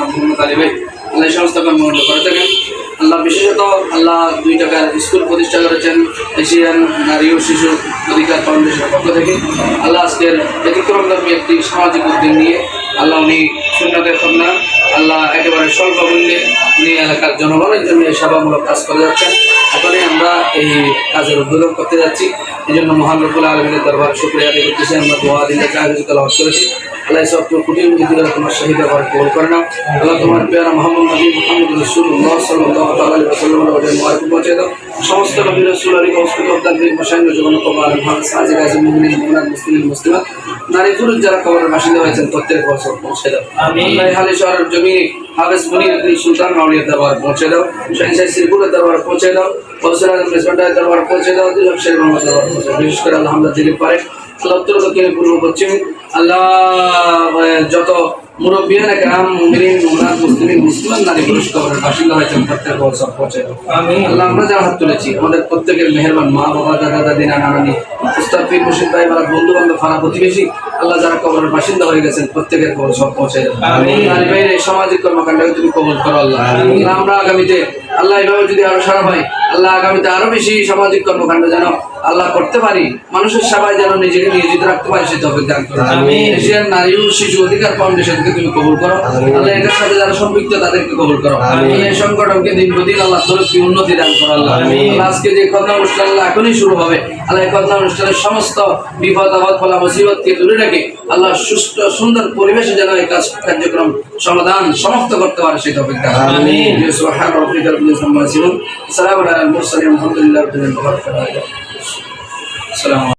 মোহাম্মদ আলী ভাই আল্লাহ এই সমস্ত কর্মকাণ্ড করে থাকেন। আল্লাহ বিশেষত আল্লাহ 2 টাকার স্কুল প্রতিষ্ঠা করেছেন এশিয়ান নারী ও শিশু অধিকার ফাউন্ডেশনের পক্ষ থেকে। আল্লাহ আজকের ব্যতিক্রমধর্মী একটি সামাজিক উদ্যোগ নিয়ে আল্লাহ উনি সুন্নতের কন্যা আল্লাহ একেবারে স্বল্প মূল্যে উনি এলাকার জনগণের জন্য সেবামূলক কাজ করে যাচ্ছেন। এখনই আমরা এই কাজের উদ্বোধন করতে যাচ্ছি। এই জন্য মহান রব্বুল আলামিনের দরবার শুকরিয়া আদায় করতেছি। আমরা দোয়া দিলে জাহিদ তেলাওয়াত করেছি। আল্লাহ সব কোটি কোটি তোমার শহীদ আবার কবুল করে নাও। আল্লাহ তোমার প্রিয় মুহাম্মদ নবী মুহাম্মদ রাসূলুল্লাহ সাল্লাল্লাহু আলাইহি ওয়াসাল্লামের ওদের মুবারক পৌঁছে দাও। সমস্ত নবী রাসূল আলী ওয়াসফিক আব্দুল মাশাইখ জীবন কবর ভালো সাজে গাজী মুমিনিন মুমিনাত মুসলিম মুসলিমাত নারী পুরুষ যারা কবরের বাসিন্দা হয়েছেন প্রত্যেক বছর পৌঁছে দাও। আমিন। আল্লাহ হালে শহরের জমিনে হাফেজ মুনির সুলতান মাওলিয়ার দরবার পৌঁছে দাও। শাহিনশাহ শ্রীপুরের দরবার পৌঁছে দাও। বসরা মেজবান্ডারের দরবার পৌঁছে দাও। দিলক শের মোহাম্মদ দরবার পৌঁছে দাও। বিশেষ করে আল্লাহ আমরা দিকে পারে উত্তর দক্ষিণে পূর্ব পশ্চিম আল্লাহ যত মুরব্বিয়ান একরাম মুমিনিন মুমিনাত মুসলিমিন মুসলমান নারী পুরুষ কবরের বাসিন্দা হয়েছেন প্রত্যেক বছর পৌঁছে দাও। আমিন। আল্লাহ আমরা যারা হাত তুলেছি আমাদের প্রত্যেকের মেহেরবান মা বাবা দাদা দাদি নানা নানি উস্তাদ পীর মুর্শিদ ভাই বন্ধু বান্ধব ফারা প্রতিবেশী আল্লাহ যারা কবরের বাসিন্দা হয়ে গেছেন প্রত্যেকের কবর সব পৌঁছে দাও। আমিন। নারী ভাইয়ের এই সামাজিক কর্মকাণ্ডকে তুমি কবুল করো আল্লাহ। আমিন। আমরা আগামীতে আল্লাহ এভাবে যদি আরো সারা পাই আল্লাহ আগামীতে আরো বেশি সামাজিক কর্মকাণ্ড যেন আল্লাহ করতে পারি, মানুষের সেবায় যেন নিজেকে নিয়োজিত রাখতে পারি সে তৌফিক দান করো। আমিন। এশিয়ান নারী ও শিশু অধিকার ফাউন্ডেশনকে তুমি কবুল করো আল্লাহ। এটার সাথে যারা সম্পৃক্ত তাদেরকে কবুল করো। আমিন। এই সংগঠনকে দিন প্রতিদিন আল্লাহ তরফি উন্নতি দান করো আল্লাহ। আমিন। আজকে যে খতনা অনুষ্ঠান আল্লাহ এখনই শুরু হবে আল্লাহ এই খতনা অনুষ্ঠানের সমস্ত বিপদ আপদ ফলা মুসিবতকে দূরে রেখে আল্লাহ সুস্থ সুন্দর পরিবেশে যেন এই কার্যক্রম সমাধান সমাপ্ত করতে পারে সেই তৌফিক দান। আমিন। সুবহান রাব্বিকা রাব্বিল ইজ্জাতি আম্মা ইয়াসিফুন, সালামুন আলাল মুরসালিন, আলহামদুলিল্লাহি রাব্বিল আলামিন। আসসালামু